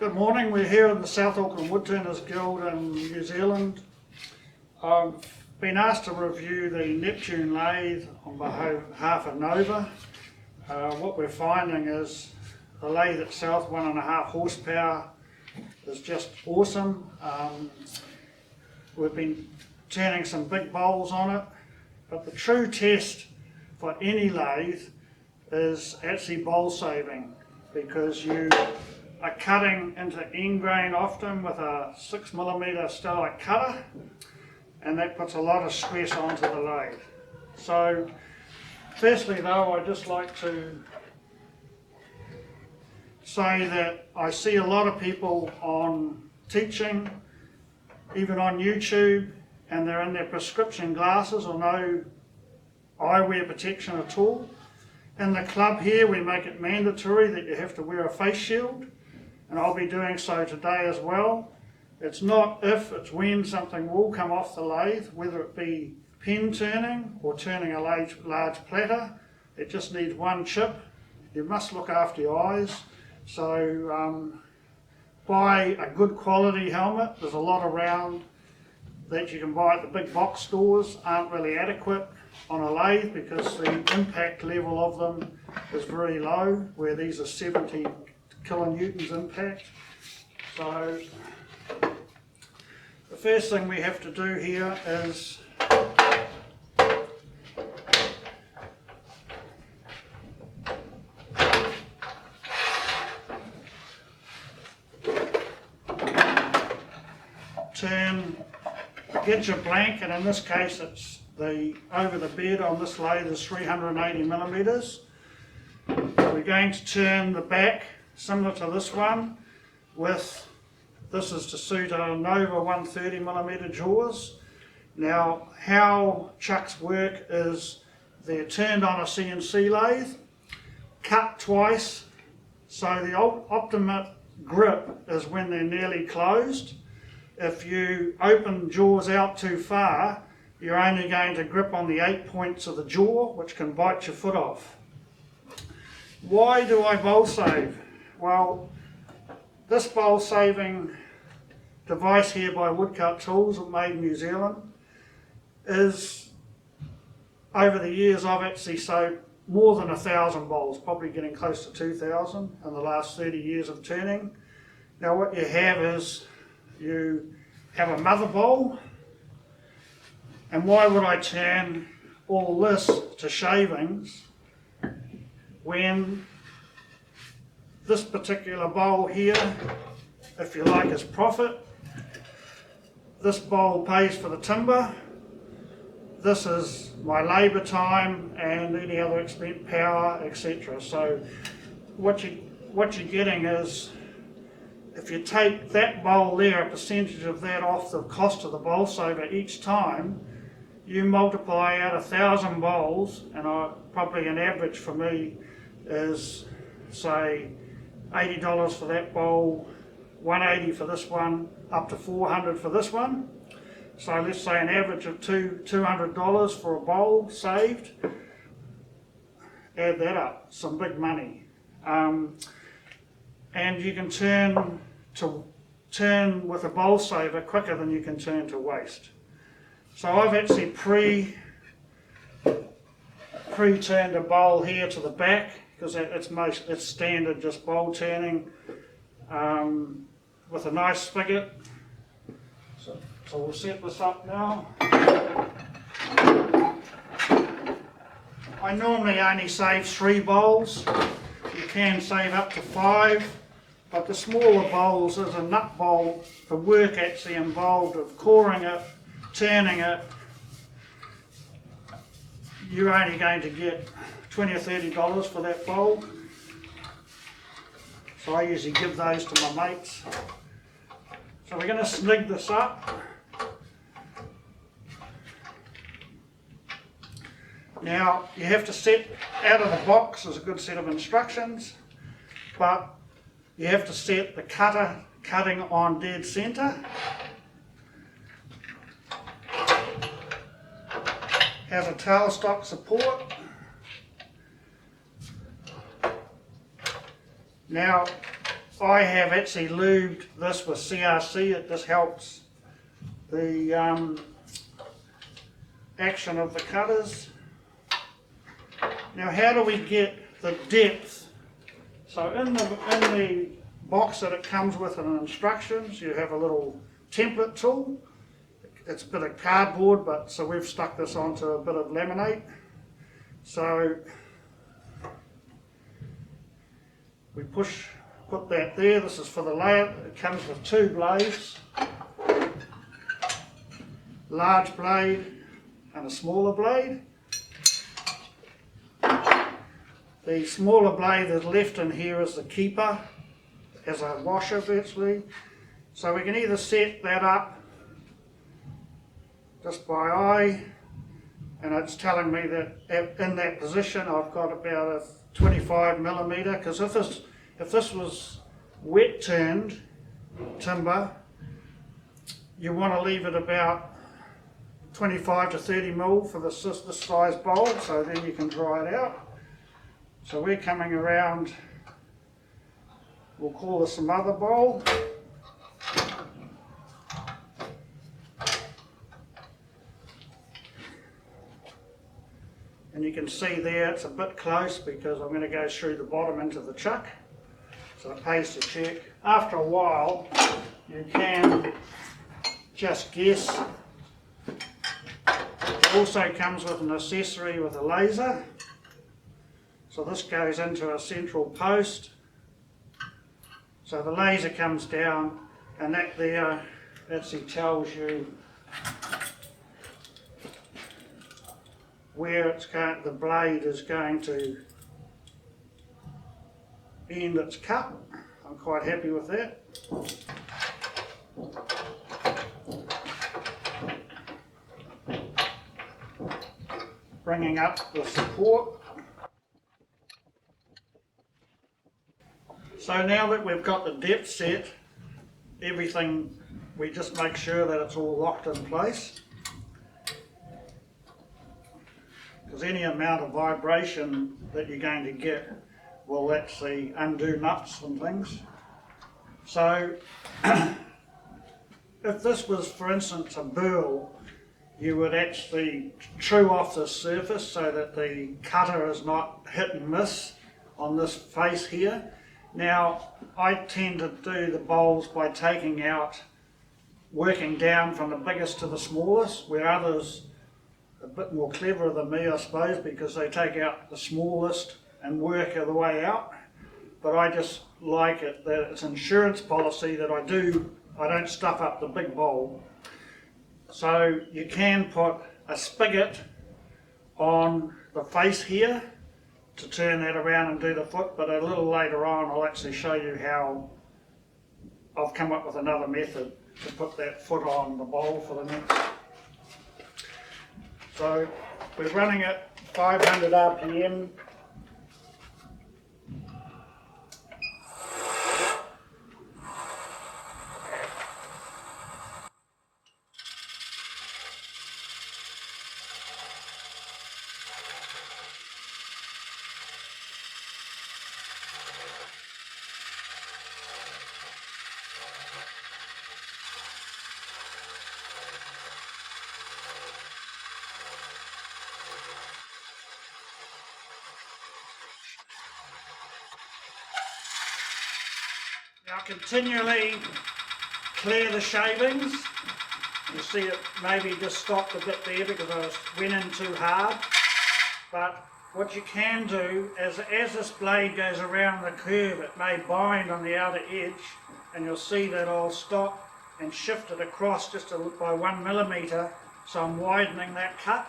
Good morning, we're here in the South Auckland Woodturners Guild in New Zealand. I've been asked to review the Neptune Lathe on behalf of Nova. What we're finding is the lathe itself, 1.5 horsepower, is just awesome. We've been turning some big bowls on it, but the true test for any lathe is actually bowl saving, because you are cutting into end grain often with a 6mm Stellite cutter, and that puts a lot of stress onto the lathe. So firstly though, I'd just like to say that I see a lot of people on teaching, even on YouTube, and they're in their prescription glasses or no eyewear protection at all. In the club here we make it mandatory that you have to wear a face shield, and I'll be doing so today as well. It's not if, it's when something will come off the lathe, whether it be pen turning or turning a large platter. It just needs one chip. You must look after your eyes. So buy a good quality helmet. There's a lot around that you can buy at the big box stores, aren't really adequate on a lathe because the impact level of them is very low, where these are 70 kilonewtons impact. So the first thing we have to do here is get your blank, and in this case it's the over the bed on this lathe is 380mm. We're going to turn the back similar to this one with, this is to suit a Nova 130mm jaws. Now how chucks work is they're turned on a CNC lathe, cut twice, so the optimate grip is when they're nearly closed. If you open jaws out too far, you're only going to grip on the 8 points of the jaw, which can bite your foot off. Why do I bowl save? Well, this bowl saving device here by Woodcut tools, made in New Zealand, is, over the years I've actually sewed more than 1,000 bowls, probably getting close to 2,000 in the last 30 years of turning. Now what you have is, you have a mother bowl, and why would I turn all this to shavings when this particular bowl here, if you like, is profit. This bowl pays for the timber, this is my labour time and any other expense, power, etc. So what you're getting is, if you take that bowl there, a percentage of that off the cost of the bowl saver each time, you multiply out 1,000 bowls, and probably an average for me is, say, $80 for that bowl, $180 for this one, up to $400 for this one. So let's say an average of $200 for a bowl saved. Add that up, some big money. And you can turn with a bowl saver quicker than you can turn to waste. So I've actually pre-turned a bowl here to the back, because it's standard just bowl turning with a nice spigot. So we'll set this up now. I normally only save 3 bowls. You can save up to 5, but the smaller bowls, there's a nut bowl, the work actually involved of coring it, turning it, you're only going to get $20 or $30 for that bowl. So I usually give those to my mates. So we're going to snig this up. Now you have to set, out of the box, there's a good set of instructions, but you have to set the cutter cutting on dead centre. Has a tailstock support. Now, I have actually lubed this with CRC. It just helps the action of the cutters. Now, how do we get the depth? So in the box that it comes with in instructions, you have a little template tool. It's a bit of cardboard, but so we've stuck this onto a bit of laminate. So we put that there. This is for the layout. It comes with two blades, large blade and a smaller blade. The smaller blade that's left in here is the keeper, as a washer virtually. So we can either set that up just by eye, and it's telling me that in that position I've got about a 25mm, because if this was wet turned timber, you want to leave it about 25 to 30mm for this size bowl, so then you can dry it out. So we're coming around, we'll call this a mother bowl. And you can see there it's a bit close because I'm going to go through the bottom into the chuck. So it pays to check. After a while, you can just guess. It also comes with an accessory with a laser. So this goes into a central post. So the laser comes down, and that there actually tells you where the blade is going to end its cut. I'm quite happy with that. Bringing up the support. So now that we've got the depth set, everything, we just make sure that it's all locked in place. Because any amount of vibration that you're going to get will actually undo nuts and things. So if this was, for instance, a burl, you would actually true off the surface so that the cutter is not hit and miss on this face here. Now, I tend to do the bowls by taking out, working down from the biggest to the smallest, where others a bit more cleverer than me, I suppose, because they take out the smallest and work the way out. But I just like it that it's insurance policy that I don't stuff up the big bowl. So you can put a spigot on the face here to turn that around and do the foot, but a little later on I'll actually show you how I've come up with another method to put that foot on the bowl for the next. So we're running at 500 RPM. Now continually clear the shavings. You see it maybe just stopped a bit there because I went in too hard. But what you can do is as this blade goes around the curve, it may bind on the outer edge, and you'll see that I'll stop and shift it across just by 1mm, so I'm widening that cut.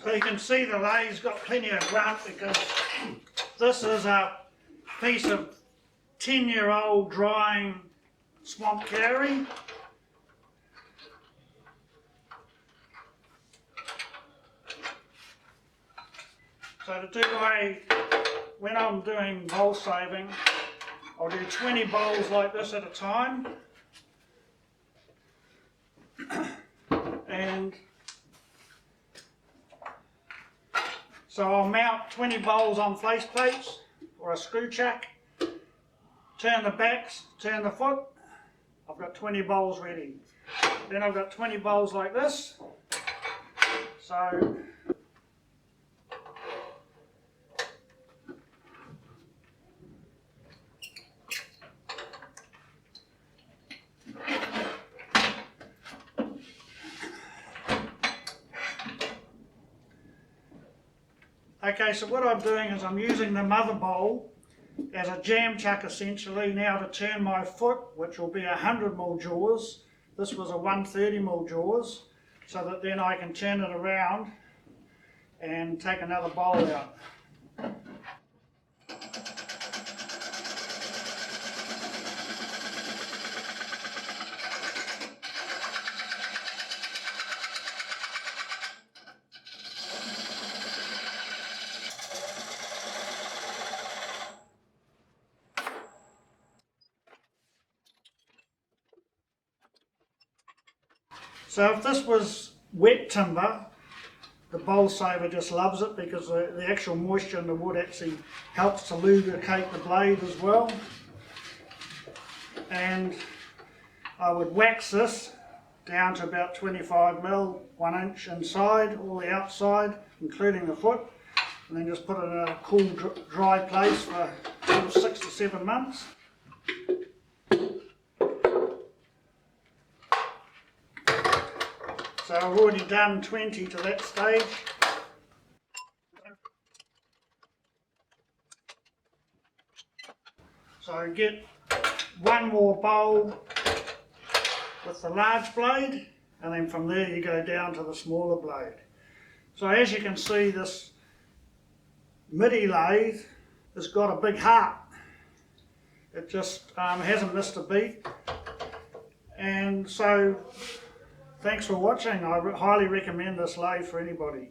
So you can see the lathe's got plenty of grunt because this is a piece of 10-year-old drying swamp kauri. So when I'm doing bowl saving, I'll do 20 bowls like this at a time. And so I'll mount 20 bowls on face plates or a screw chuck, turn the backs, turn the foot. I've got 20 bowls ready. Then I've got 20 bowls like this. So okay, so what I'm doing is I'm using the mother bowl as a jam chuck essentially now to turn my foot, which will be 100mm jaws. This was a 130mm jaws, so that then I can turn it around and take another bowl out. So if this was wet timber, the bowl saver just loves it because the actual moisture in the wood actually helps to lubricate the blade as well. And I would wax this down to about 25mm, 1 inch inside, all the outside, including the foot, and then just put it in a cool, dry place for 6 to 7 months. So I've already done 20 to that stage. So get one more bowl with the large blade, and then from there you go down to the smaller blade. So as you can see, this MIDI lathe has got a big heart. It just hasn't missed a beat. And so thanks for watching. I highly recommend this lathe for anybody.